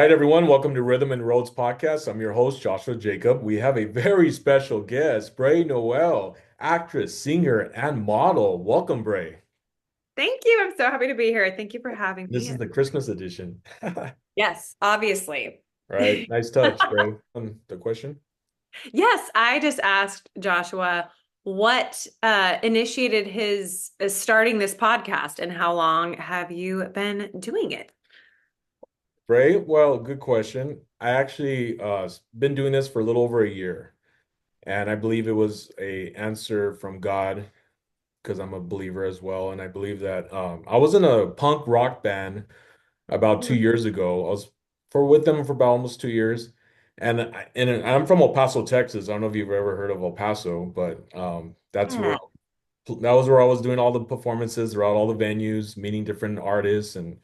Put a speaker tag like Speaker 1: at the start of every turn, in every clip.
Speaker 1: right, everyone. Welcome to Rhythm and Roads podcast. I'm your host, Joshua Jacob. We have a very special guest, Brey Noelle, actress, singer, and model. Welcome, Brey.
Speaker 2: Thank you. I'm so happy to be here. Thank you for having
Speaker 1: This
Speaker 2: me.
Speaker 1: is the Christmas edition.
Speaker 2: Yes, obviously.
Speaker 1: Right. Nice touch, Brey. The question?
Speaker 2: Yes, I just asked Joshua what initiated his starting this podcast and how long have you been doing it?
Speaker 1: Brey, well, good question. I actually been doing this for a little over a year, and I believe it was a answer from God because I'm a believer as well, and I believe that I was in a punk rock band about two
Speaker 2: Mm.
Speaker 1: years ago. I was for with them for about almost 2 years, and I'm from El Paso, Texas. I don't know if you've ever heard of El Paso, but
Speaker 2: Yeah.
Speaker 1: that was where I was doing all the performances throughout all the venues, meeting different artists, and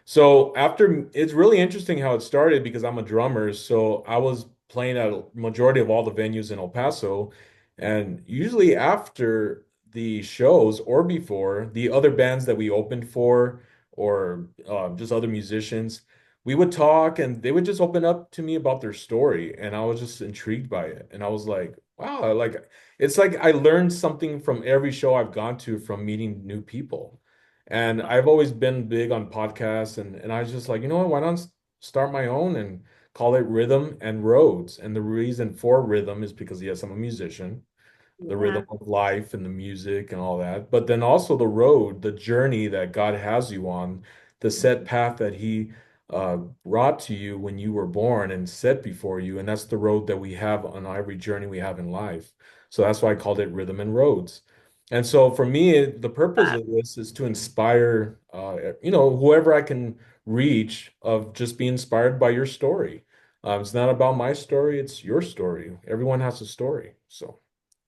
Speaker 1: so after it's really interesting how it started because I'm a drummer. So I was playing at a majority of all the venues in El Paso. And usually after the shows or before, the other bands that we opened for or just other musicians, we would talk and they would just open up to me about their story. And I was just intrigued by it. And I was like, wow, like it's like I learned something from every show I've gone to from meeting new people. And I've always been big on podcasts, and I was just like, you know what, why not start my own and call it Rhythm and Roads? And the reason for rhythm is because, yes, I'm a musician, the rhythm
Speaker 2: Yeah.
Speaker 1: of life and the music and all that. But then also the road, the journey that God has you on, the set path that He brought to you when you were born and set before you. And that's the road that we have on every journey we have in life. So that's why I called it Rhythm and Roads. And so for me, the purpose of this is to inspire, whoever I can reach of just be inspired by your story. It's not about my story, it's your story. Everyone has a story. So.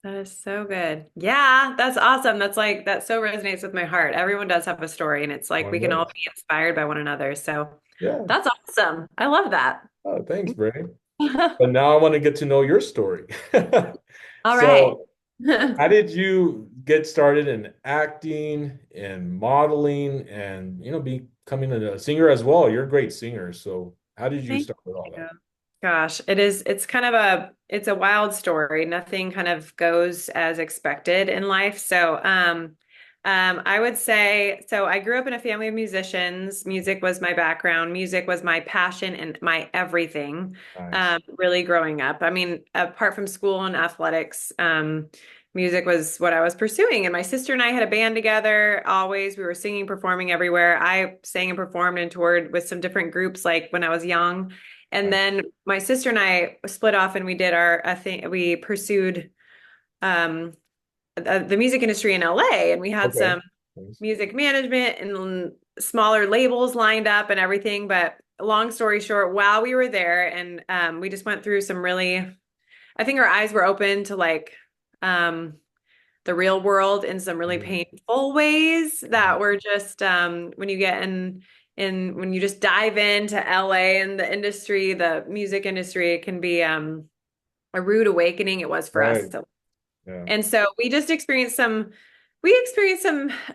Speaker 2: That is so good. Yeah, that's awesome. That so resonates with my heart. Everyone does have a story, and it's like
Speaker 1: One
Speaker 2: we can all
Speaker 1: does.
Speaker 2: be inspired by one another. So
Speaker 1: Yeah.
Speaker 2: that's awesome. I love that.
Speaker 1: Oh, thanks, Bray. But now I want to get to know your story.
Speaker 2: All right.
Speaker 1: So, how did you get started in acting and modeling and, becoming a singer as well? You're a great singer. So, how did you
Speaker 2: Thank
Speaker 1: start with all
Speaker 2: you.
Speaker 1: that?
Speaker 2: Gosh, it's kind of it's a wild story. Nothing kind of goes as expected in life. I would say, so I grew up in a family of musicians. Music was my background. Music was my passion and my everything,
Speaker 1: Nice.
Speaker 2: really growing up. I mean, apart from school and athletics, music was what I was pursuing. And my sister and I had a band together. Always, we were singing, performing everywhere. I sang and performed and toured with some different groups, like when I was young. And
Speaker 1: Nice.
Speaker 2: then my sister and I split off and we did our a thing. We pursued um, the music industry in LA, and we had
Speaker 1: Okay.
Speaker 2: some
Speaker 1: Nice.
Speaker 2: music management and smaller labels lined up and everything. But long story short, while we were there, and we just went through some really, I think our eyes were open to um, the real world in some really
Speaker 1: Mm.
Speaker 2: painful ways that were just when you get in when you just dive into LA and the industry, the music industry, it can be a rude awakening. It was for us.
Speaker 1: Right.
Speaker 2: So,
Speaker 1: Yeah.
Speaker 2: and so we experienced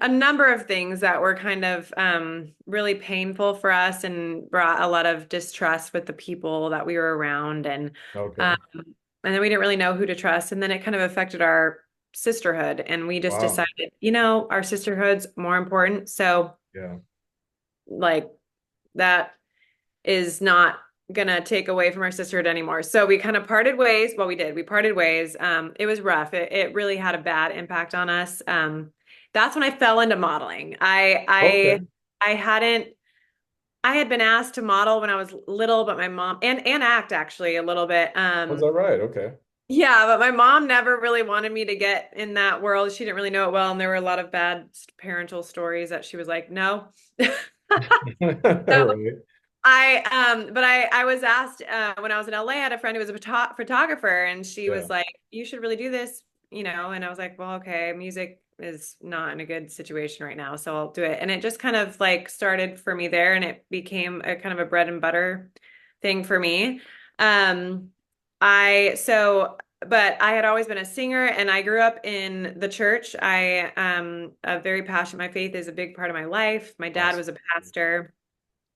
Speaker 2: a number of things that were kind of really painful for us and brought a lot of distrust with the people that we were around. Um,
Speaker 1: Okay.
Speaker 2: and then we didn't really know who to trust. And then it kind of affected our sisterhood. And we just
Speaker 1: Wow.
Speaker 2: decided, our sisterhood's more important. So,
Speaker 1: Yeah.
Speaker 2: like, that is not gonna take away from our sisterhood anymore. So we kind of parted ways. Well, we did. We parted ways. It was rough. It really had a bad impact on us. That's when I fell into modeling.
Speaker 1: Okay.
Speaker 2: I hadn't I had been asked to model when I was little, but my mom and act actually a little bit.
Speaker 1: Was that right? Okay.
Speaker 2: Yeah, but my mom never really wanted me to get in that world. She didn't really know it well, and there were a lot of bad parental stories that she was like, no. So
Speaker 1: Right.
Speaker 2: I was asked when I was in LA, I had a friend who was a photographer, and she
Speaker 1: Yeah.
Speaker 2: was like, you should really do this, and I was like, well, okay, music is not in a good situation right now, so I'll do it. And it just kind of like started for me there, and it became a kind of a bread and butter thing for me. Um, but I had always been a singer, and I grew up in the church. I am very passionate. My faith is a big part of my life. My dad
Speaker 1: Awesome.
Speaker 2: was a pastor.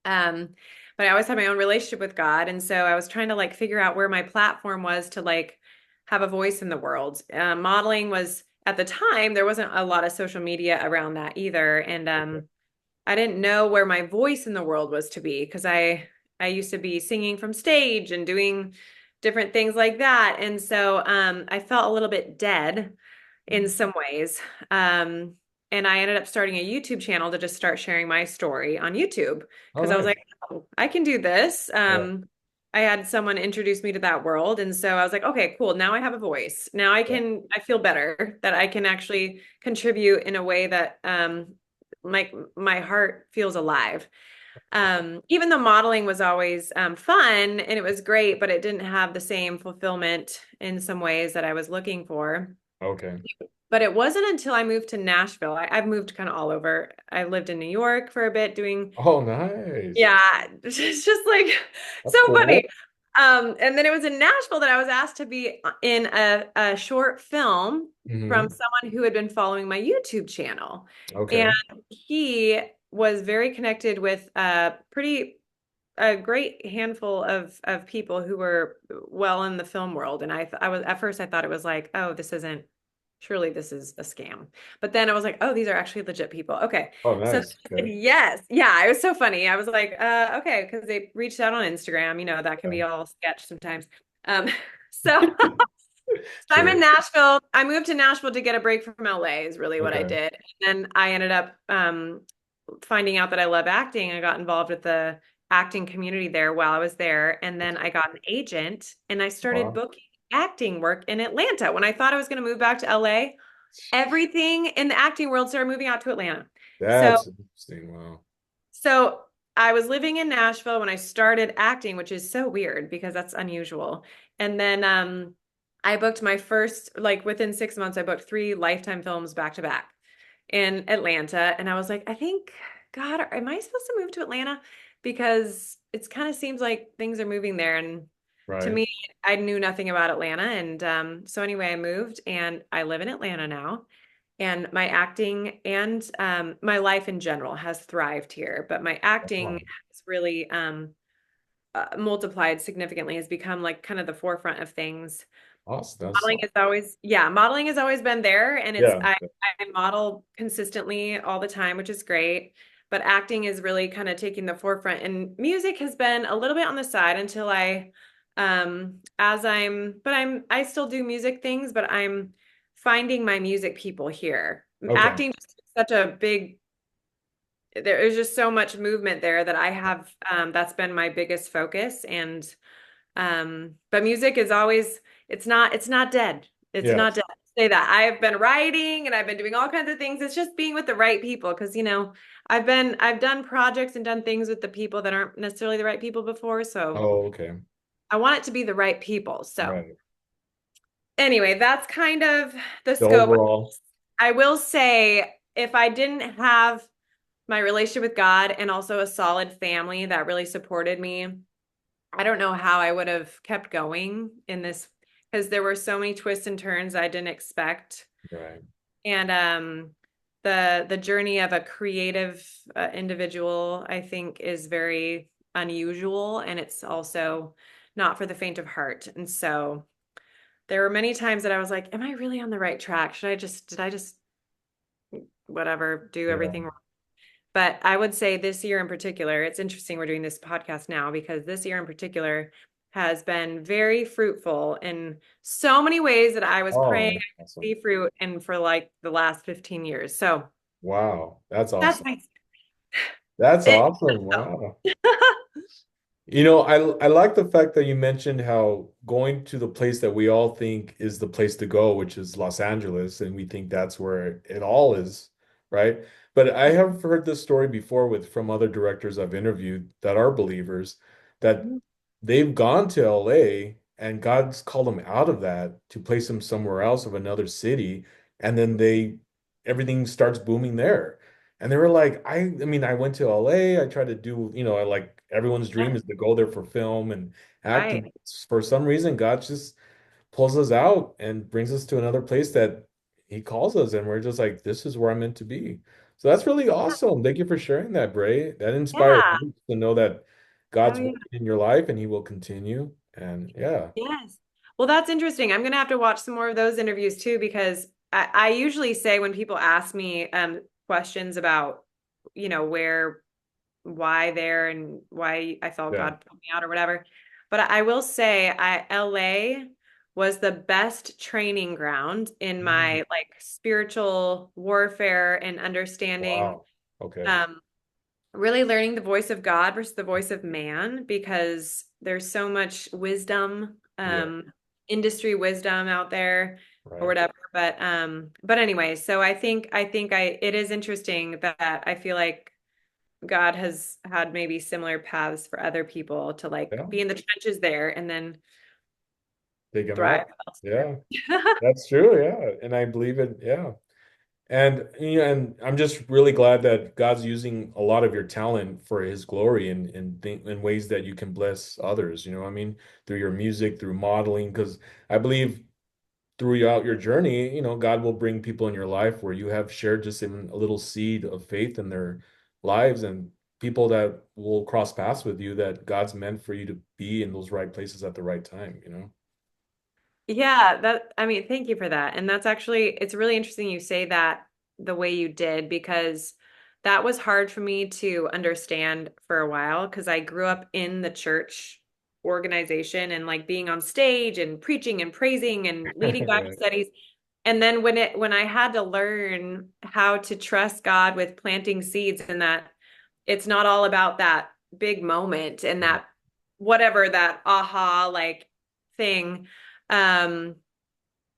Speaker 2: Um, but I always had my own relationship with God. And so I was trying to like figure out where my platform was to like have a voice in the world. Modeling was at the time, there wasn't a lot of social media around that either. And
Speaker 1: Okay.
Speaker 2: I didn't know where my voice in the world was to be because I used to be singing from stage and doing different things like that. And so I felt a little bit dead in
Speaker 1: Mm.
Speaker 2: some ways. Um, and I ended up starting a YouTube channel to just start sharing my story on YouTube
Speaker 1: Oh,
Speaker 2: because I was
Speaker 1: nice.
Speaker 2: like, oh, I can do this.
Speaker 1: Yeah.
Speaker 2: I had someone introduce me to that world. And so I was like, okay, cool. Now I have a voice. Now
Speaker 1: Yeah.
Speaker 2: I feel better that I can actually contribute in a way that my heart feels alive. Even though modeling was always fun and it was great, but it didn't have the same fulfillment in some ways that I was looking for.
Speaker 1: Okay.
Speaker 2: But it wasn't until I moved to Nashville. I've moved kind of all over. I lived in New York for a bit doing,
Speaker 1: Oh, nice.
Speaker 2: yeah, it's just like
Speaker 1: That's
Speaker 2: so
Speaker 1: cool.
Speaker 2: funny. And then it was in Nashville that I was asked to be in a short film from
Speaker 1: Hmm.
Speaker 2: someone who had been following my YouTube channel. And
Speaker 1: Okay.
Speaker 2: he was very connected with a great handful of people who were well in the film world. And I was at first I thought it was like, oh, this isn't surely this is a scam. But then I was like, oh, these are actually legit people. Okay.
Speaker 1: Oh,
Speaker 2: So
Speaker 1: nice.
Speaker 2: they said
Speaker 1: Okay.
Speaker 2: yes. Yeah, it was so funny. I was like, okay, because they reached out on Instagram, that can
Speaker 1: Yeah.
Speaker 2: be all sketch sometimes. Um, so I'm in
Speaker 1: True.
Speaker 2: Nashville. I moved to Nashville to get a break from LA is really what I
Speaker 1: Okay.
Speaker 2: did. And then I ended up finding out that I love acting. I got involved with the acting community there while I was there. And then I got an agent and I started
Speaker 1: Wow.
Speaker 2: booking acting work in Atlanta. When I thought I was going to move back to LA, everything in the acting world started moving out to Atlanta. So,
Speaker 1: That's interesting. Wow.
Speaker 2: so I was living in Nashville when I started acting, which is so weird because that's unusual. And then I booked my first, like within 6 months, I booked three Lifetime films back to back in Atlanta. And I was like, I think, God, am I supposed to move to Atlanta? Because it kind of seems like things are moving there. And to
Speaker 1: Right.
Speaker 2: me, I knew nothing about Atlanta. And so anyway, I moved and I live in Atlanta now. And my acting and my life in general has thrived here, but my acting
Speaker 1: Wow.
Speaker 2: has really multiplied significantly, has become like kind of the forefront of things.
Speaker 1: Awesome. That's
Speaker 2: Modeling is always, yeah, modeling has always been there, and
Speaker 1: yeah.
Speaker 2: I model consistently all the time, which is great. But acting is really kind of taking the forefront, and music has been a little bit on the side until I still do music things, but I'm finding my music people here.
Speaker 1: Okay.
Speaker 2: Acting just such a big, there is just so much movement there that I have, that's been my biggest focus, and but music is always, it's not dead. It's not
Speaker 1: Yes.
Speaker 2: dead. Say that. I've been writing and I've been doing all kinds of things. It's just being with the right people because I've done projects and done things with the people that aren't necessarily the right people before. So
Speaker 1: Oh, okay.
Speaker 2: I want it to be the right people. So
Speaker 1: Right.
Speaker 2: anyway, that's kind of the
Speaker 1: The
Speaker 2: scope.
Speaker 1: overall.
Speaker 2: I will say if I didn't have my relationship with God and also a solid family that really supported me, I don't know how I would have kept going in this because there were so many twists and turns I didn't expect.
Speaker 1: Right.
Speaker 2: And the journey of a creative individual, I think, is very unusual, and it's also not for the faint of heart. And so there were many times that I was like, "Am I really on the right track? Did I just whatever do
Speaker 1: Yeah.
Speaker 2: everything?" But I would say this year in particular, it's interesting we're doing this podcast now because this year in particular has been very fruitful in so many ways that I was praying
Speaker 1: Oh,
Speaker 2: I could
Speaker 1: awesome.
Speaker 2: see fruit in for like the last 15 years. So
Speaker 1: Wow. That's
Speaker 2: that's
Speaker 1: awesome.
Speaker 2: my
Speaker 1: That's
Speaker 2: it.
Speaker 1: awesome. Wow. I like the fact that you mentioned how going to the place that we all think is the place to go, which is Los Angeles, and we think that's where it all is, right? But I have heard this story before with from other directors I've interviewed that are believers that they've gone to LA and God's called them out of that to place them somewhere else of another city, and then they everything starts booming there. And they were like, I mean, I went to LA, I tried to do, I like everyone's dream
Speaker 2: Yeah,
Speaker 1: is to go there for film and
Speaker 2: right.
Speaker 1: acting. For some reason, God just pulls us out and brings us to another place that He calls us, and we're just like, this is where I'm meant to be. So that's really awesome. Thank you for sharing that, Bray. That inspires
Speaker 2: Yeah.
Speaker 1: me to know that
Speaker 2: Oh
Speaker 1: God's
Speaker 2: yeah.
Speaker 1: working in your life and he will continue. And yeah,
Speaker 2: Yes. Well, that's interesting. I'm gonna have to watch some more of those interviews too, because I usually say when people ask me questions about, where why there and why I felt
Speaker 1: yeah.
Speaker 2: God put me out or whatever. But I will say LA was the best training ground in
Speaker 1: Mm,
Speaker 2: my like spiritual warfare and understanding
Speaker 1: wow. Okay.
Speaker 2: um really learning the voice of God versus the voice of man because there's so much wisdom,
Speaker 1: Yeah,
Speaker 2: industry wisdom out there or
Speaker 1: right.
Speaker 2: whatever. But anyway, so I think it is interesting that I feel like God has had maybe similar paths for other people to like
Speaker 1: Yeah.
Speaker 2: be in the trenches there and then
Speaker 1: Take him
Speaker 2: thrive
Speaker 1: out.
Speaker 2: elsewhere.
Speaker 1: Yeah, that's true. Yeah. And I believe it. Yeah. And and I'm just really glad that God's using a lot of your talent for his glory in ways that you can bless others, I mean, through your music, through modeling, because I believe throughout your journey, God will bring people in your life where you have shared just even a little seed of faith in their lives and people that will cross paths with you that God's meant for you to be in those right places at the right time.
Speaker 2: Yeah, I mean, thank you for that. And that's actually, it's really interesting you say that the way you did because that was hard for me to understand for a while because I grew up in the church organization and like being on stage and preaching and praising and leading Bible
Speaker 1: Right.
Speaker 2: studies. And then when I had to learn how to trust God with planting seeds and that it's not all about that big moment and that whatever that aha like thing. Um,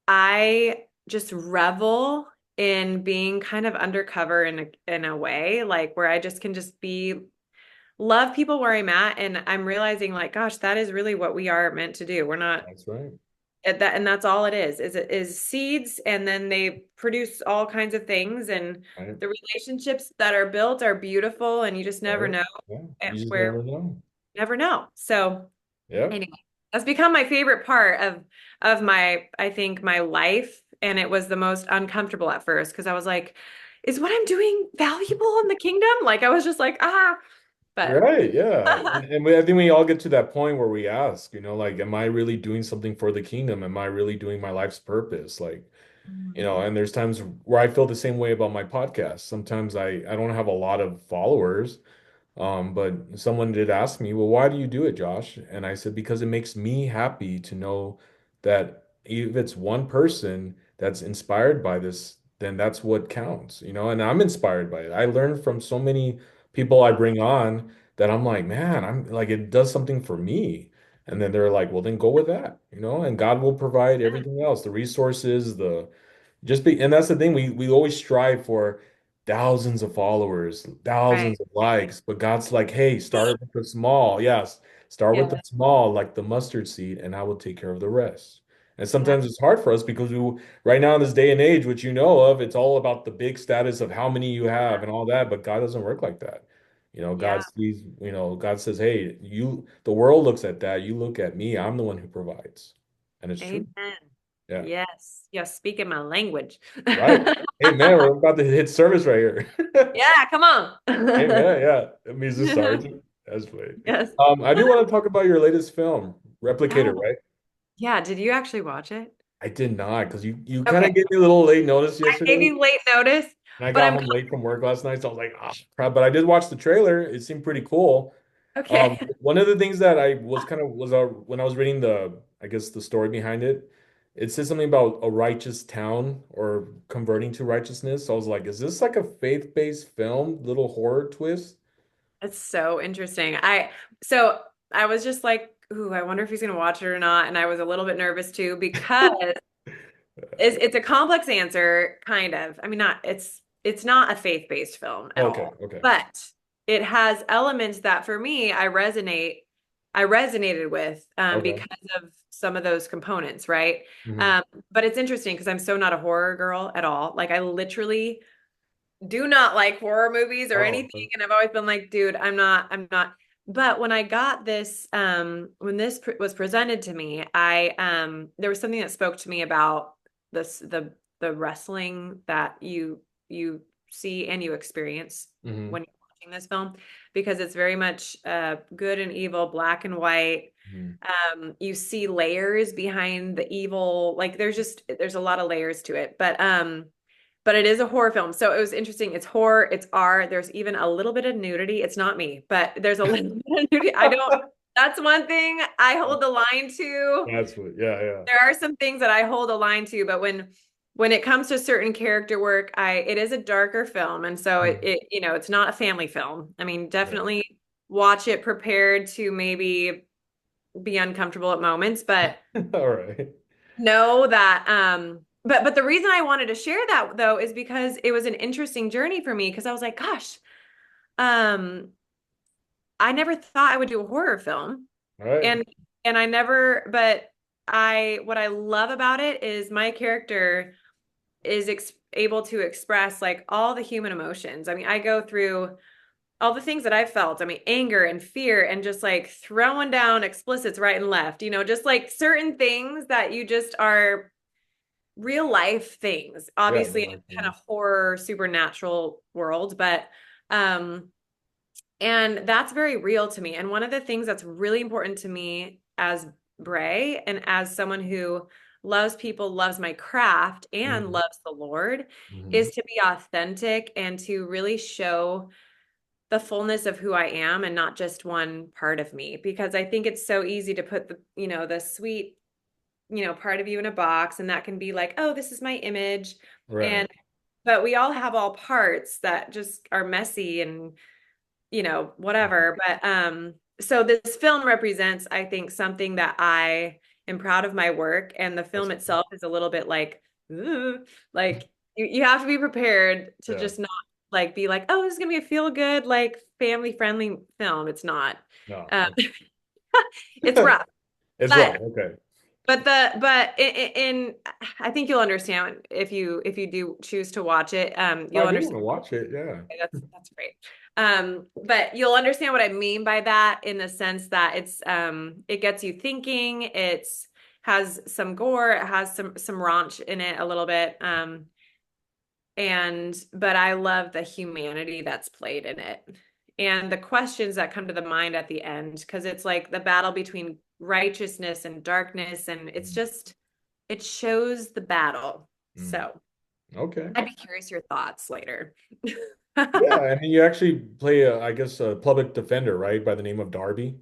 Speaker 2: I just revel in being kind of undercover in a way, like where I just can just be love people where I'm at, and I'm realizing like, gosh, that is really what we are meant to do. We're not
Speaker 1: That's right.
Speaker 2: at that, and that's all it is. It is seeds, and then they produce all kinds of things, and
Speaker 1: Right.
Speaker 2: the relationships that are built are beautiful, and you just never
Speaker 1: Right.
Speaker 2: know
Speaker 1: Yeah. You just
Speaker 2: where
Speaker 1: never know.
Speaker 2: never know. So.
Speaker 1: Yeah.
Speaker 2: Anyway, that's become my favorite part of my, I think, my life. And it was the most uncomfortable at first because I was like, is what I'm doing valuable in the kingdom? Like I was just like, but
Speaker 1: Right, yeah. I think we all get to that point where we ask, like, am I really doing something for the kingdom? Am I really doing my life's purpose? Like, and there's times where I feel the same way about my podcast. Sometimes I don't have a lot of followers, but someone did ask me, well, why do you do it, Josh? And I said, because it makes me happy to know that if it's one person that's inspired by this, then that's what counts, and I'm inspired by it. I learned from so many people I bring on that I'm like, man, I'm like, it does something for me. And then they're like, well, then go with that, and God will provide everything else, the resources, and that's the thing, we always strive for thousands of followers,
Speaker 2: right.
Speaker 1: thousands of likes, but God's like, hey, start with the small. Yes, start with the
Speaker 2: Yeah.
Speaker 1: small, like the mustard seed, and I will take care of the rest. And
Speaker 2: Yeah.
Speaker 1: sometimes it's hard for us because right now in this day and age, which you know of, it's all about the big status of how many you have and all that, but God doesn't work like that.
Speaker 2: Yeah.
Speaker 1: God says, hey, the world looks at that, you look at me, I'm the one who provides. And it's true.
Speaker 2: Amen.
Speaker 1: Yeah.
Speaker 2: Yes. Yes. Speaking my language.
Speaker 1: Right. Hey man, we're about to hit service right here.
Speaker 2: Yeah. Come
Speaker 1: Hey
Speaker 2: on.
Speaker 1: man, yeah. It means the sergeant. That's funny.
Speaker 2: Yes.
Speaker 1: I do want to talk about your latest film, Replicator,
Speaker 2: Oh,
Speaker 1: right?
Speaker 2: yeah. Did you actually watch it?
Speaker 1: I did not because you kind
Speaker 2: Okay.
Speaker 1: of gave me a little late notice
Speaker 2: I gave
Speaker 1: yesterday,
Speaker 2: you late notice,
Speaker 1: and I
Speaker 2: but
Speaker 1: got home late from work last night, so I was like, ah, crap. But I did watch the trailer. It seemed pretty cool.
Speaker 2: okay.
Speaker 1: One of the things that I was when I was reading I guess the story behind it, it says something about a righteous town or converting to righteousness. So I was like, is this like a faith-based film, little horror twist?
Speaker 2: It's so interesting. So I was just like, ooh, I wonder if he's gonna watch it or not. And I was a little bit nervous too because it's a complex answer, kind of. I mean, it's not a faith-based film at
Speaker 1: Okay,
Speaker 2: all,
Speaker 1: okay,
Speaker 2: but it has elements that for me I resonated with
Speaker 1: okay.
Speaker 2: because of some of those components, right?
Speaker 1: Hmm.
Speaker 2: Um, but it's interesting because I'm so not a horror girl at all. Like I literally do not like horror movies or
Speaker 1: Oh,
Speaker 2: anything. And I've always been like, dude, I'm not. But when I got this, when this was presented to me, there was something that spoke to me about this, the wrestling that you see and you experience
Speaker 1: hmm.
Speaker 2: when you watching this film because it's very much good and evil, black and white.
Speaker 1: Mhm.
Speaker 2: You see layers behind the evil. Like there's a lot of layers to it. But it is a horror film. So it was interesting. It's horror, it's R. There's even a little bit of nudity. It's not me, but there's a little bit of nudity. I don't, that's one thing I hold the line to.
Speaker 1: That's what, yeah, yeah.
Speaker 2: There are some things that I hold a line to, but when it comes to certain character work, it is a darker film. And so
Speaker 1: Mhm.
Speaker 2: it's not a family film. I mean,
Speaker 1: Yeah.
Speaker 2: definitely watch it prepared to maybe be uncomfortable at moments, but
Speaker 1: All right.
Speaker 2: know that but the reason I wanted to share that though is because it was an interesting journey for me because I was like, gosh, um I never thought I would do a horror film.
Speaker 1: All right.
Speaker 2: And I never but I what I love about it is my character is able to express like all the human emotions. I mean, I go through all the things that I felt. I mean, anger and fear and just like throwing down explicits right and left, just like certain things that you just are real life things,
Speaker 1: Yeah,
Speaker 2: obviously in
Speaker 1: like
Speaker 2: a kind of horror supernatural world, but um and that's very real to me. And one of the things that's really important to me as Brey and as someone who loves people, loves my craft, and
Speaker 1: mhm,
Speaker 2: loves the Lord
Speaker 1: mhm.
Speaker 2: is to be authentic and to really show the fullness of who I am and not just one part of me. Because I think it's so easy to put the sweet part of you in a box, and that can be like, oh, this is my image.
Speaker 1: Right.
Speaker 2: And but we all have all parts that just are messy and whatever. But so this film represents, I think, something that I am proud of my work, and the
Speaker 1: That's
Speaker 2: film itself is a little bit like, ooh, like you have to be prepared to
Speaker 1: yeah.
Speaker 2: just not like be like, oh, this is gonna be a feel good, like family friendly film. It's not.
Speaker 1: No.
Speaker 2: Um, it's rough,
Speaker 1: It's rough.
Speaker 2: but
Speaker 1: Okay.
Speaker 2: in I think you'll understand if you do choose to watch it.
Speaker 1: I
Speaker 2: You'll
Speaker 1: do want
Speaker 2: understand.
Speaker 1: to watch it. Yeah.
Speaker 2: Okay, that's great. But you'll understand what I mean by that in the sense that it gets you thinking. It's has some gore. It has some raunch in it a little bit. But I love the humanity that's played in it and the questions that come to the mind at the end because it's like the battle between righteousness and darkness, and it shows the battle.
Speaker 1: Mm.
Speaker 2: So
Speaker 1: Okay.
Speaker 2: I'd be curious your thoughts later.
Speaker 1: Yeah, and you actually play, I guess, a public defender, right, by the name of Darby.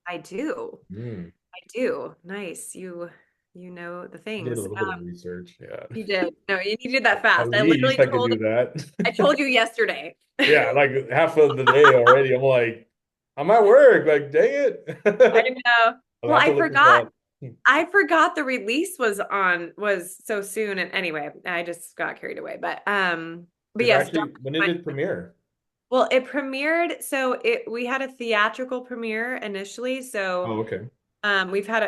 Speaker 2: I do.
Speaker 1: Mm.
Speaker 2: I do. Nice. You know the
Speaker 1: Did a
Speaker 2: things.
Speaker 1: little bit of research. Yeah.
Speaker 2: You did. No, you did that
Speaker 1: At
Speaker 2: fast.
Speaker 1: least I could do
Speaker 2: I
Speaker 1: that.
Speaker 2: told you yesterday.
Speaker 1: Yeah, like half of the day already. I'm like, I'm at work. Like, dang
Speaker 2: I
Speaker 1: it.
Speaker 2: know.
Speaker 1: I'll
Speaker 2: Well,
Speaker 1: have to look this up.
Speaker 2: I forgot the release was so soon. And anyway, I just got carried away. But
Speaker 1: It
Speaker 2: yes,
Speaker 1: actually, when did it premiere?
Speaker 2: well, it premiered. So we had a theatrical premiere initially. So
Speaker 1: Oh, okay.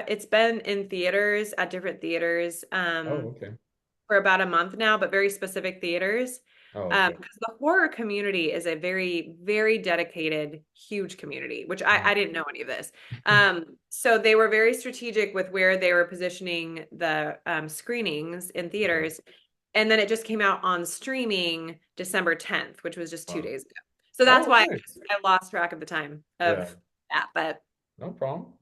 Speaker 2: it's been in theaters at different theaters.
Speaker 1: Oh, okay.
Speaker 2: For about a month now, but very specific theaters.
Speaker 1: Oh, okay.
Speaker 2: Because the horror community is a very, very dedicated, huge community, which I didn't know any of this. So they were very strategic with where they were positioning the screenings in
Speaker 1: Uh-huh.
Speaker 2: theaters. And then it just came out on streaming December 10th, which was just two
Speaker 1: Wow.
Speaker 2: days ago. So that's
Speaker 1: Oh,
Speaker 2: why
Speaker 1: nice.
Speaker 2: I lost track of the time of
Speaker 1: Yeah,
Speaker 2: that. But
Speaker 1: no problem.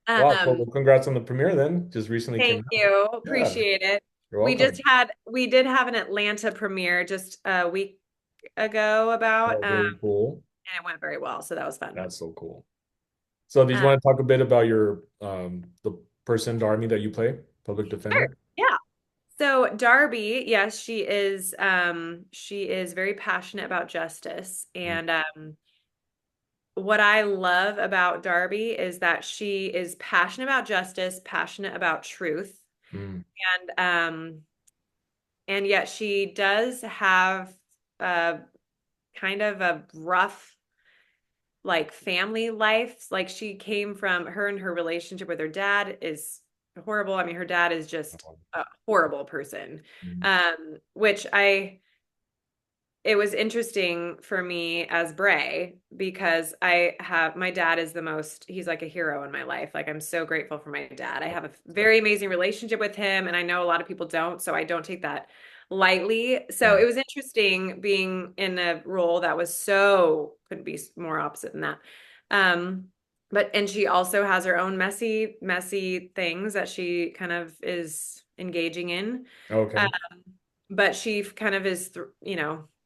Speaker 1: Wow, cool.
Speaker 2: um,
Speaker 1: Well, congrats on the premiere then. Just recently came
Speaker 2: thank
Speaker 1: out.
Speaker 2: you.
Speaker 1: Yeah,
Speaker 2: Appreciate it.
Speaker 1: you're welcome.
Speaker 2: We did have an Atlanta premiere just a week ago
Speaker 1: Oh,
Speaker 2: about
Speaker 1: very cool.
Speaker 2: and it went very well, so that was fun.
Speaker 1: That's so cool. So, did you
Speaker 2: Um,
Speaker 1: want to talk a bit about your the person, Darmy, that you play, public
Speaker 2: sure.
Speaker 1: defender?
Speaker 2: Yeah. So Darby, yes, she is very passionate about justice.
Speaker 1: Mm,
Speaker 2: And what I love about Darby is that she is passionate about justice, passionate about truth.
Speaker 1: mm,
Speaker 2: And and yet she does have a kind of a rough like family life. Like she came from her and her relationship with her dad is horrible. I mean, her dad is just a horrible person.
Speaker 1: mm,
Speaker 2: Which it was interesting for me as Brey because my dad is he's like a hero in my life. Like I'm so grateful for my dad. I have a very amazing relationship with him, and I know a lot of people don't, so I don't take that lightly. So
Speaker 1: Yeah.
Speaker 2: it was interesting being in a role that was so couldn't be more opposite than that. Um, but and she also has her own messy things that she kind of is engaging in. Um,
Speaker 1: Okay.
Speaker 2: but she kind of is,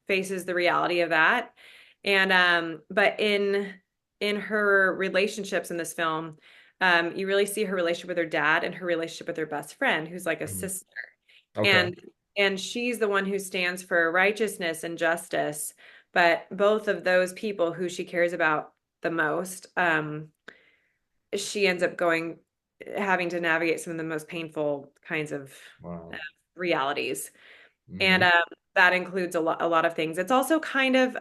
Speaker 2: faces the reality of that. And but in her relationships in this film, you really see her relationship with her dad and her relationship with her best friend, who's like a
Speaker 1: Mhm.
Speaker 2: sister.
Speaker 1: Okay.
Speaker 2: And she's the one who stands for righteousness and justice. But both of those people who she cares about the most, she ends up going having to navigate some of the most painful kinds of uh,
Speaker 1: Wow.
Speaker 2: realities.
Speaker 1: Hmm.
Speaker 2: And that includes a lot of things. It's also kind of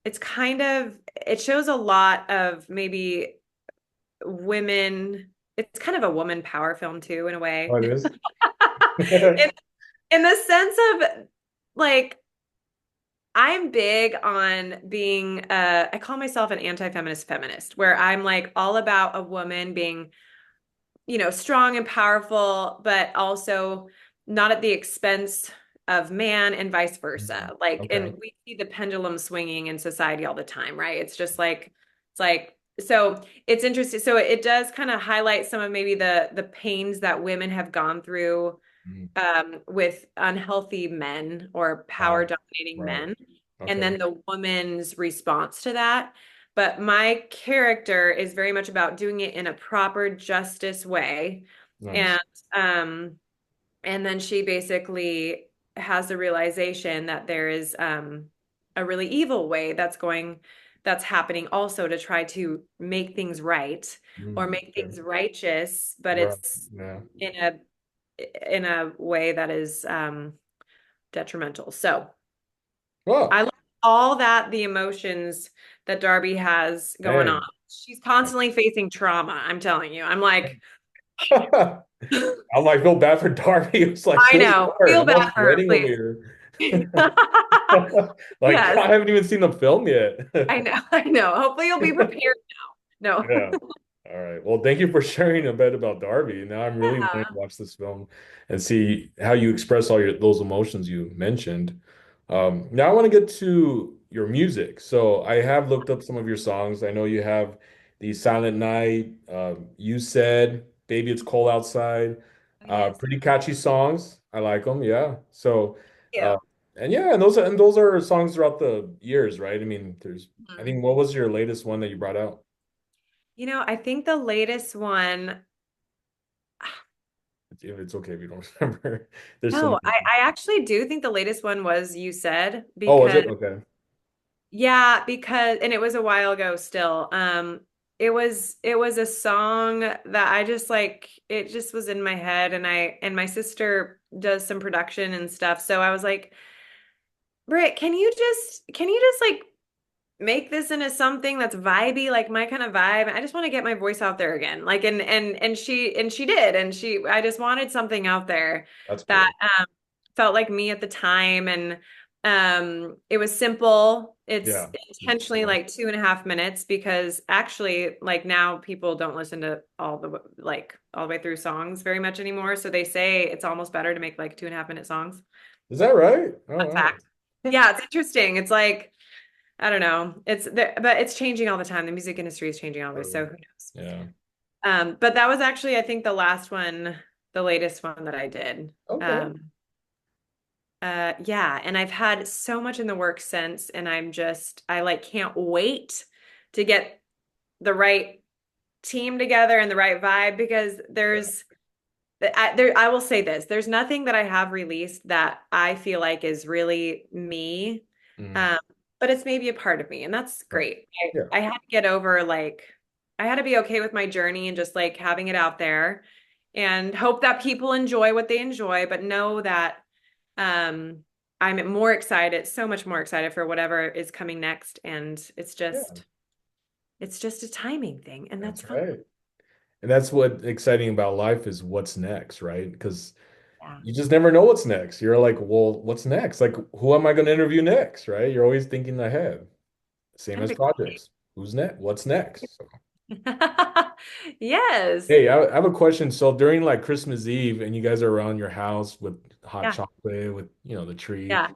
Speaker 2: it shows a lot of maybe women. It's kind of a woman power film too, in a
Speaker 1: Oh,
Speaker 2: way.
Speaker 1: it is?
Speaker 2: in, in the sense of like I'm big on being I call myself an anti-feminist feminist, where I'm like all about a woman being, strong and powerful, but also not at the expense of man and vice
Speaker 1: Mhm.
Speaker 2: versa. Like,
Speaker 1: Okay.
Speaker 2: and we see the pendulum swinging in society all the time, right? It's just like, it's like, so it's interesting. So it does kind of highlight some of maybe the pains that women have gone through
Speaker 1: Mhm.
Speaker 2: with unhealthy men or power
Speaker 1: Wow.
Speaker 2: dominating
Speaker 1: Right.
Speaker 2: men, and
Speaker 1: Okay.
Speaker 2: then the woman's response to that. But my character is very much about doing it in a proper justice way. And
Speaker 1: Nice.
Speaker 2: um and then she basically has the realization that there is a really evil way that's happening also to try to make things right or
Speaker 1: Mm.
Speaker 2: make
Speaker 1: Okay.
Speaker 2: things righteous, but
Speaker 1: Right.
Speaker 2: it's
Speaker 1: Yeah.
Speaker 2: in a way that is detrimental. So I
Speaker 1: Well,
Speaker 2: love all that the emotions that Darby has going on.
Speaker 1: dang.
Speaker 2: She's constantly facing trauma. I'm telling you. I'm like,
Speaker 1: I'm like, feel bad for Darby. It's like,
Speaker 2: I
Speaker 1: good
Speaker 2: know.
Speaker 1: Lord,
Speaker 2: Feel
Speaker 1: I'm
Speaker 2: bad
Speaker 1: almost
Speaker 2: for her,
Speaker 1: sweating over
Speaker 2: please.
Speaker 1: here. Like,
Speaker 2: Yes,
Speaker 1: I haven't even seen the film yet.
Speaker 2: I know. I know. Hopefully you'll be prepared now. No.
Speaker 1: Yeah. All right. Well, thank you for sharing a bit about Darby. Now I'm really wanting to
Speaker 2: Yeah.
Speaker 1: watch this film and see how you express all those emotions you mentioned. Now I want to get to your music. So I have looked up some of your songs. I know you have the Silent Night, You Said, Baby It's Cold Outside.
Speaker 2: Oh, yes.
Speaker 1: Pretty catchy songs. I like them. Yeah. So,
Speaker 2: Thank
Speaker 1: uh, and yeah, and those are songs throughout the years, right? I mean, I
Speaker 2: you.
Speaker 1: think what was your latest one that you brought out?
Speaker 2: I think the latest one,
Speaker 1: If it's okay if you don't remember. There's so
Speaker 2: no,
Speaker 1: many.
Speaker 2: I actually do think the latest one was You Said,
Speaker 1: Oh, was
Speaker 2: because
Speaker 1: it? Okay.
Speaker 2: yeah, because and it was a while ago still. It was a song that I just like it just was in my head, and my sister does some production and stuff. So I was like, Britt, can you just like make this into something that's vibey, like my kind of vibe? I just want to get my voice out there again. Like and she did, and she I just wanted something out there
Speaker 1: That's
Speaker 2: that
Speaker 1: cool.
Speaker 2: felt like me at the time, and it was simple. It's
Speaker 1: Yeah.
Speaker 2: intentionally like 2.5 minutes because actually like now people don't listen to all the way through songs very much anymore. So they say it's almost better to make like 2.5 minute songs.
Speaker 1: Is that right? Oh,
Speaker 2: Fun
Speaker 1: wow.
Speaker 2: fact. Yeah, it's interesting. It's like I don't know. It's there, but it's changing all the time. The music industry is changing always, so
Speaker 1: Totally.
Speaker 2: who knows?
Speaker 1: Yeah.
Speaker 2: But that was actually, I think, the last one, the latest one that I did.
Speaker 1: Okay.
Speaker 2: Um, yeah, and I've had so much in the works since, and I like can't wait to get the right team together and the right vibe because
Speaker 1: Yeah.
Speaker 2: I will say this, there's nothing that I have released that I feel like is really me.
Speaker 1: Mm.
Speaker 2: Um, but it's maybe a part of me, and that's
Speaker 1: Right.
Speaker 2: great.
Speaker 1: Yeah.
Speaker 2: I had to get over like I had to be okay with my journey and just like having it out there and hope that people enjoy what they enjoy, but know that um I'm more excited, so much more excited for whatever is coming next. And
Speaker 1: Yeah.
Speaker 2: it's just a timing thing, and that's
Speaker 1: That's
Speaker 2: fine.
Speaker 1: right. And that's what exciting about life is what's next, right? Because
Speaker 2: Yeah.
Speaker 1: you just never know what's next. You're like, well, what's next? Like, who am I going to interview next, right? You're always thinking ahead. Same
Speaker 2: Kind
Speaker 1: as
Speaker 2: of exciting.
Speaker 1: projects. Who's next? What's next? So,
Speaker 2: Yes.
Speaker 1: hey, I have a question. So during like Christmas Eve and you guys are around your house with hot
Speaker 2: Yeah.
Speaker 1: chocolate with, the tree.
Speaker 2: Yeah.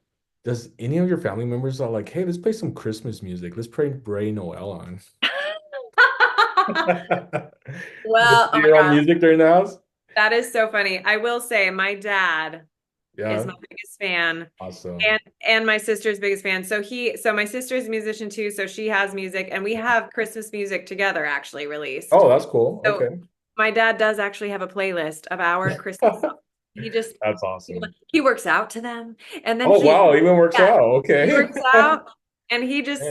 Speaker 1: Does any of your family members are like, hey, let's play some Christmas music. Let's play Brey Noelle on. You guys
Speaker 2: Well, oh
Speaker 1: do
Speaker 2: my
Speaker 1: your own
Speaker 2: gosh,
Speaker 1: music during the house?
Speaker 2: that is so funny. I will say my dad is
Speaker 1: Yeah.
Speaker 2: my biggest fan
Speaker 1: Awesome.
Speaker 2: and my sister's biggest fan. So my sister's a musician too, so she has music and we have Christmas music together actually released.
Speaker 1: Oh, that's cool.
Speaker 2: So
Speaker 1: Okay.
Speaker 2: my dad does actually have a playlist of our Christmas songs. He just
Speaker 1: That's awesome.
Speaker 2: he works out to them and then
Speaker 1: Oh,
Speaker 2: he
Speaker 1: wow. Even works
Speaker 2: yeah,
Speaker 1: out.
Speaker 2: he
Speaker 1: Okay.
Speaker 2: works out and he
Speaker 1: Hey,
Speaker 2: just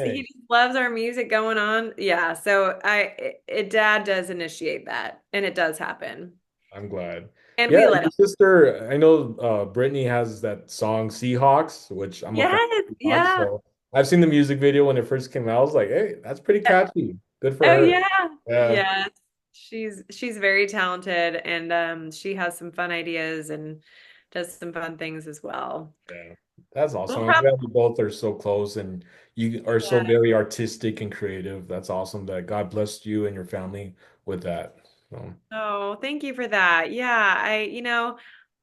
Speaker 2: loves our music going on. Yeah, so dad does initiate that and it does happen.
Speaker 1: I'm glad.
Speaker 2: And
Speaker 1: Yeah,
Speaker 2: we let
Speaker 1: your
Speaker 2: him.
Speaker 1: sister, I know Brittany has that song Seahawks, which I'm a fan
Speaker 2: Yes,
Speaker 1: of Seahawks.
Speaker 2: yeah.
Speaker 1: So I've seen the music video when it first came out. I was like, hey, that's pretty catchy. Good for
Speaker 2: Oh
Speaker 1: her.
Speaker 2: yeah.
Speaker 1: Yeah.
Speaker 2: Yes. She's very talented and she has some fun ideas and does some fun things as well.
Speaker 1: Yeah. That's awesome.
Speaker 2: Well,
Speaker 1: I'm glad you both are so close and you are so
Speaker 2: yeah.
Speaker 1: very artistic and creative. That's awesome that God blessed you and your family with that. So,
Speaker 2: Oh, thank you for that. Yeah,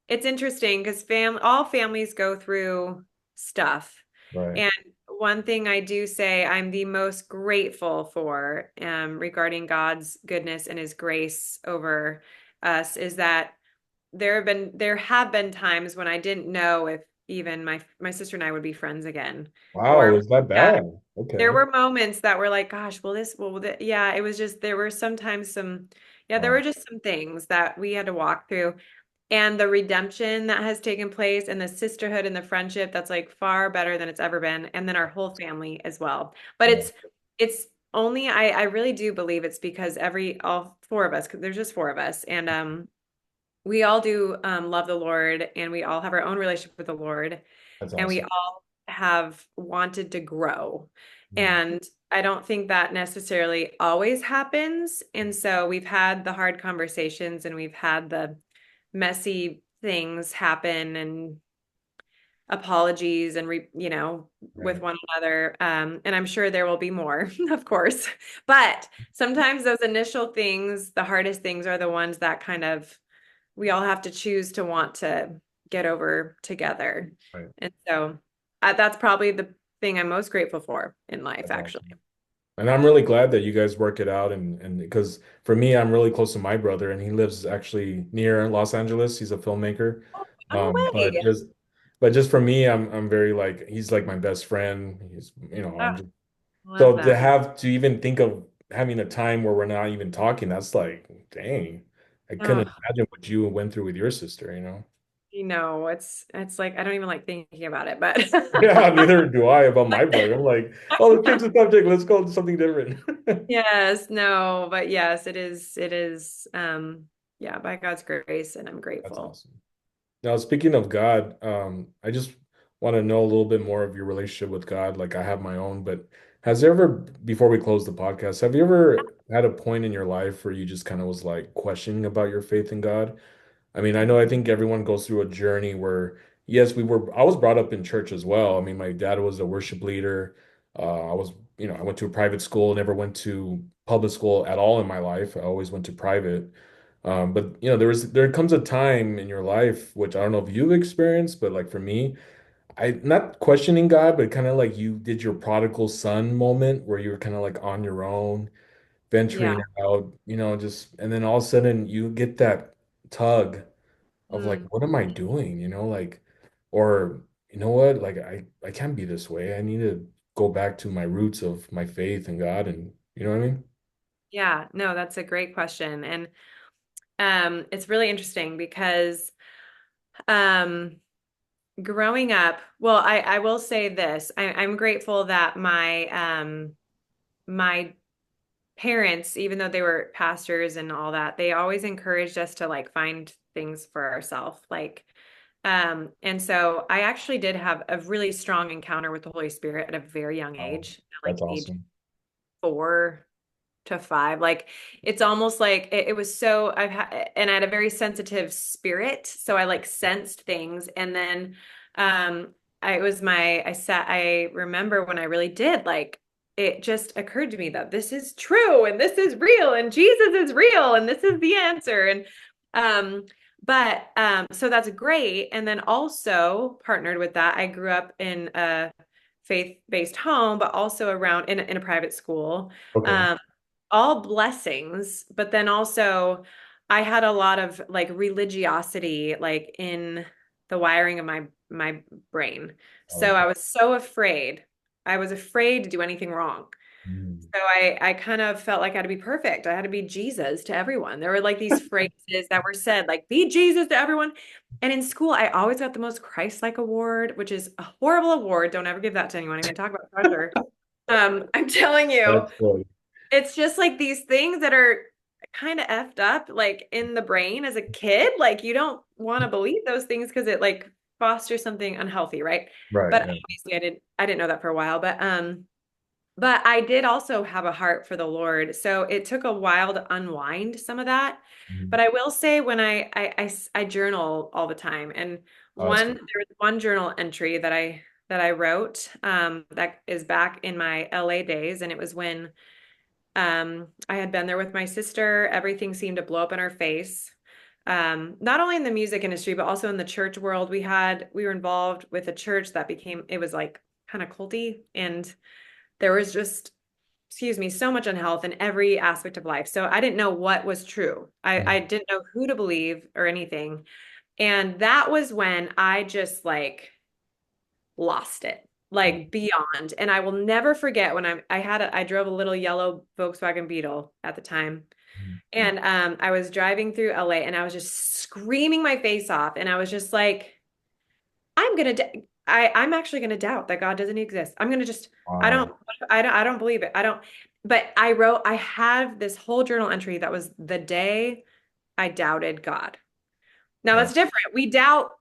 Speaker 2: it's interesting because all families go through stuff.
Speaker 1: right.
Speaker 2: And one thing I do say I'm the most grateful for regarding God's goodness and his grace over us is that there have been times when I didn't know if even my sister and I would be friends again.
Speaker 1: Wow,
Speaker 2: Or
Speaker 1: is that
Speaker 2: yeah,
Speaker 1: bad?
Speaker 2: there
Speaker 1: Okay.
Speaker 2: were moments that were like, gosh, yeah, it was just there were sometimes there were
Speaker 1: Wow.
Speaker 2: just some things that we had to walk through and the redemption that has taken place and the sisterhood and the friendship that's like far better than it's ever been and then our whole family as well. But
Speaker 1: Yeah.
Speaker 2: it's only I really do believe it's because all four of us, because there's just four of us and we all do love the Lord and we all have our own relationship with the Lord
Speaker 1: That's
Speaker 2: and we
Speaker 1: awesome.
Speaker 2: all have wanted to grow.
Speaker 1: Mm,
Speaker 2: And I don't think that necessarily always happens. And so we've had the hard conversations and we've had the messy things happen and apologies and with
Speaker 1: right.
Speaker 2: one another. And I'm sure there will be more, of course. But sometimes those initial things, the hardest things are the ones that kind of we all have to choose to want to get over together.
Speaker 1: Right.
Speaker 2: And so that's probably the thing I'm most grateful for in life,
Speaker 1: That's
Speaker 2: actually.
Speaker 1: awesome. And I'm really glad that you guys work it out and because for me, I'm really close to my brother and he lives actually near Los Angeles. He's a filmmaker.
Speaker 2: No
Speaker 1: Um, but
Speaker 2: way.
Speaker 1: just but just for me, I'm very like he's like my best friend. He's I'm
Speaker 2: Oh,
Speaker 1: just
Speaker 2: love
Speaker 1: so to
Speaker 2: that.
Speaker 1: have to even think of having a time where we're not even talking, that's like, dang. I couldn't
Speaker 2: Oh,
Speaker 1: imagine what you went through with your sister.
Speaker 2: it's like I don't even like thinking about it, but
Speaker 1: Yeah, neither do I about my brother. I'm like, oh, let's change the subject. Let's go to something different.
Speaker 2: yes, no, but yes, it is yeah, by God's grace and I'm
Speaker 1: That's
Speaker 2: grateful.
Speaker 1: awesome. Now, speaking of God, I just want to know a little bit more of your relationship with God. Like I have my own, but has there ever, before we close the podcast, have you ever had a point in your life where you just kind of was like questioning about your faith in God? I mean, I think everyone goes through a journey where, yes, I was brought up in church as well. I mean, my dad was a worship leader. I went to a private school, never went to public school at all in my life. I always went to private. But there comes a time in your life, which I don't know if you've experienced, but like for me, I not questioning God, but kind of like you did your prodigal son moment where you were kind of like on your own,
Speaker 2: Yeah.
Speaker 1: venturing out, just and then all of a sudden you get that tug of like,
Speaker 2: Mm,
Speaker 1: what am I doing? Like, or you know what? Like I can't be this way. I need to go back to my roots of my faith in God and you know what I mean?
Speaker 2: yeah, no, that's a great question. And it's really interesting because um growing up, well, I will say this. I'm grateful that my parents, even though they were pastors and all that, they always encouraged us to like find things for ourselves. And so I actually did have a really strong encounter with the Holy Spirit at a very young
Speaker 1: Oh,
Speaker 2: age, like
Speaker 1: that's
Speaker 2: age
Speaker 1: awesome.
Speaker 2: 4 to 5. Like it's almost like it was so I've had and I had a very sensitive spirit. So I like sensed things. And then I it was my I remember when I really did like it just occurred to me that this is true and this is real and Jesus is real and this is the answer. And um But so that's great. And then also partnered with that, I grew up in a faith-based home, but also around in a private school.
Speaker 1: Okay.
Speaker 2: Um, all blessings, but then also I had a lot of like religiosity like in the wiring of my brain. So
Speaker 1: Okay.
Speaker 2: I was so afraid. I was afraid to do anything wrong.
Speaker 1: Mm.
Speaker 2: So I kind of felt like I had to be perfect. I had to be Jesus to everyone. There were like these phrases that were said, like, be Jesus to everyone. And in school, I always got the most Christ-like award, which is a horrible award. Don't ever give that to anyone. I'm going to talk about pressure. I'm telling you,
Speaker 1: That's good.
Speaker 2: it's just like these things that are kind of effed up, like in the brain as a kid. Like you don't want to believe those things because it like fosters something unhealthy, right?
Speaker 1: Right.
Speaker 2: But
Speaker 1: Yeah.
Speaker 2: obviously I didn't know that for a while. But I did also have a heart for the Lord. So it took a while to unwind some of that.
Speaker 1: Mhm.
Speaker 2: But I will say when I journal all the time. And
Speaker 1: Oh, that's
Speaker 2: one
Speaker 1: good.
Speaker 2: there was one journal entry that I wrote that is back in my LA days. And it was when I had been there with my sister. Everything seemed to blow up in our face. Not only in the music industry, but also in the church world. We were involved with a church that it was like kind of culty, and there was just, excuse me, so much unhealth in every aspect of life. So I didn't know what was true. I
Speaker 1: Mhm.
Speaker 2: didn't know who to believe or anything. And that was when I just like lost it,
Speaker 1: Wow.
Speaker 2: like beyond. And I will never forget when I drove a little yellow Volkswagen Beetle at the time.
Speaker 1: Mhm.
Speaker 2: And I was driving through LA and I was just screaming my face off. And I was just like, I'm actually gonna doubt that God doesn't exist. I'm gonna just I
Speaker 1: Wow.
Speaker 2: don't I don't believe it. I don't but I have this whole journal entry that was the day I doubted God. Now
Speaker 1: Wow.
Speaker 2: that's different. We doubt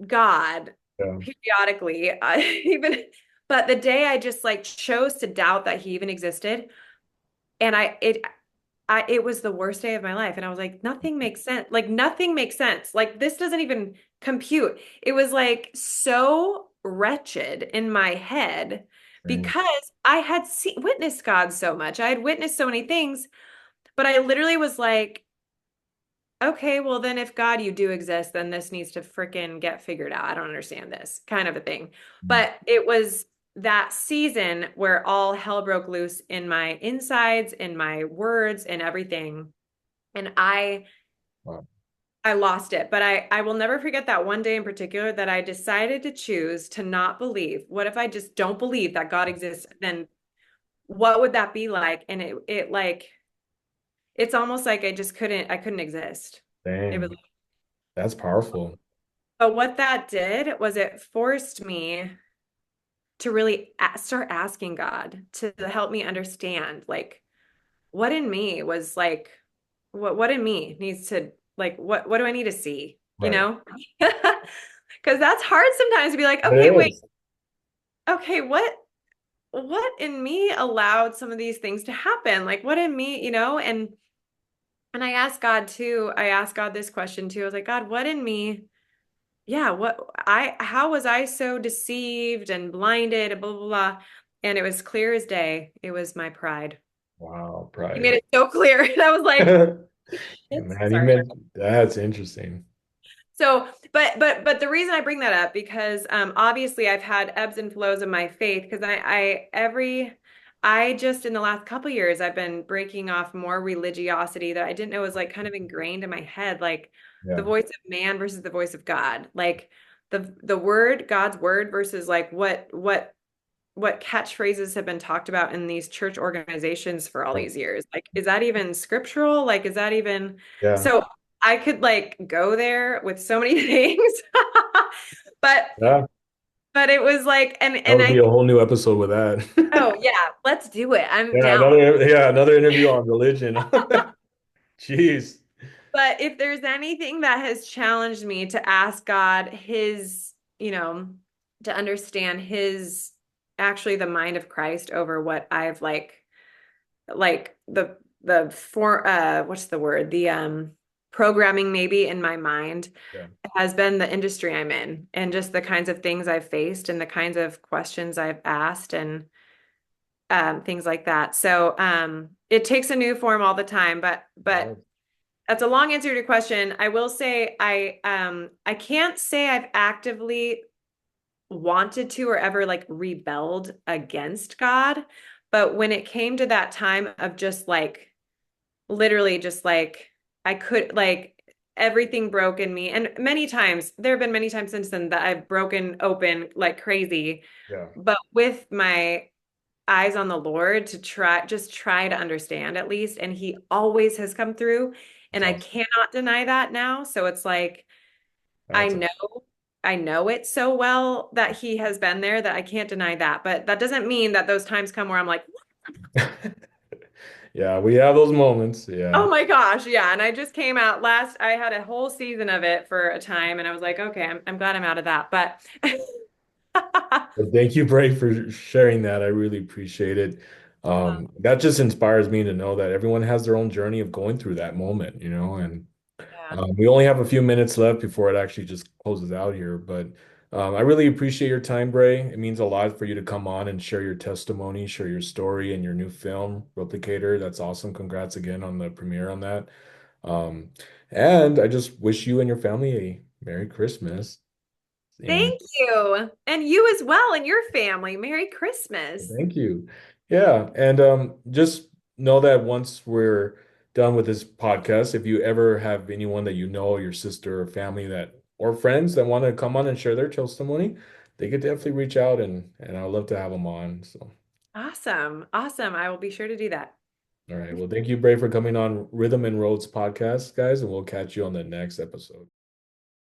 Speaker 2: God
Speaker 1: Yeah.
Speaker 2: periodically, even but the day I just like chose to doubt that he even existed, and it was the worst day of my life. And I was like, nothing makes sense. Like nothing makes sense. Like this doesn't even compute. It was like so wretched in my head
Speaker 1: Same.
Speaker 2: because I had witnessed God so much. I had witnessed so many things, but I literally was like, okay, well then if God you do exist, then this needs to freaking get figured out. I don't understand this kind of a thing.
Speaker 1: Mhm.
Speaker 2: But it was that season where all hell broke loose in my insides, in my words, and everything. And
Speaker 1: Wow.
Speaker 2: I lost it. But I will never forget that one day in particular that I decided to choose to not believe. What if I just don't believe that God exists? Then what would that be like? And it like it's almost like I couldn't exist. It was,
Speaker 1: Dang. That's powerful.
Speaker 2: but what that did was it forced me to really start asking God to help me understand like what in me was like what in me needs to like what do I need to see, you
Speaker 1: Right.
Speaker 2: know? Because that's hard sometimes to be like, okay,
Speaker 1: It
Speaker 2: wait,
Speaker 1: is.
Speaker 2: okay, what in me allowed some of these things to happen? Like what in me, and I asked God too, I asked God this question too. I was like, God, what in me? Yeah, how was I so deceived and blinded and blah blah blah. And it was clear as day. It was my pride.
Speaker 1: Wow.
Speaker 2: He made
Speaker 1: Pride.
Speaker 2: it so clear. And I was like,
Speaker 1: Man, you
Speaker 2: sorry.
Speaker 1: meant that's interesting.
Speaker 2: So, but the reason I bring that up because obviously I've had ebbs and flows of my faith because I just in the last couple years I've been breaking off more religiosity that I didn't know was like kind of ingrained in my head, like the
Speaker 1: Yeah.
Speaker 2: voice of man versus the voice of God, like the word, God's word versus like what catchphrases have been talked about in these church organizations for all these years. Like, is that even scriptural? Like, is that even
Speaker 1: Yeah.
Speaker 2: so? I could like go there with so many things, but
Speaker 1: Yeah.
Speaker 2: but it was like,
Speaker 1: That
Speaker 2: and
Speaker 1: would
Speaker 2: I
Speaker 1: be a
Speaker 2: think,
Speaker 1: whole new episode with that.
Speaker 2: oh yeah, let's do it. I'm
Speaker 1: Yeah,
Speaker 2: down.
Speaker 1: another interview on religion. Jeez.
Speaker 2: But if there's anything that has challenged me to ask God to understand his actually the mind of Christ over what I've like the for what's the word? The programming maybe in my mind
Speaker 1: Yeah.
Speaker 2: has been the industry I'm in and just the kinds of things I've faced and the kinds of questions I've asked and things like that. So it takes a new form all the time, but
Speaker 1: Yeah.
Speaker 2: that's a long answer to your question. I will say I can't say I've actively wanted to or ever like rebelled against God, but when it came to that time of just like literally just like I could like everything broke in me, and many times there have been many times since then that I've broken open like crazy,
Speaker 1: Yeah,
Speaker 2: but with my eyes on the Lord to try to understand at least. And he always has come through.
Speaker 1: that's
Speaker 2: And I
Speaker 1: awesome.
Speaker 2: cannot deny that now. So it's like, I
Speaker 1: That's
Speaker 2: know, I know it so well that he has been there that I can't deny that. But that doesn't mean that those times come where I'm like,
Speaker 1: yeah, we have those moments. Yeah.
Speaker 2: oh my gosh. Yeah. And I just came out I had a whole season of it for a time. And I was like, okay, I'm glad I'm out of that. But
Speaker 1: Well, thank you, Bray, for sharing that. I really appreciate it. That just inspires me to know that everyone has their own journey of going through that moment, and
Speaker 2: yeah.
Speaker 1: we only have a few minutes left before it actually just closes out here. But I really appreciate your time, Bray. It means a lot for you to come on and share your testimony, share your story and your new film, Replicator. That's awesome. Congrats again on the premiere on that. Um, and I just wish you and your family a Merry Christmas. And
Speaker 2: Thank you. And you as well and your family. Merry Christmas.
Speaker 1: thank you. Yeah, and just know that once we're done with this podcast, if you ever have anyone that you know, your sister or family that or friends that want to come on and share their testimony, they could definitely reach out and I'd love to have them on. So,
Speaker 2: Awesome. Awesome. I will be sure to do that.
Speaker 1: all right. Well, thank you, Bray, for coming on Rhythm and Roads podcast, guys, and we'll catch you on the next episode.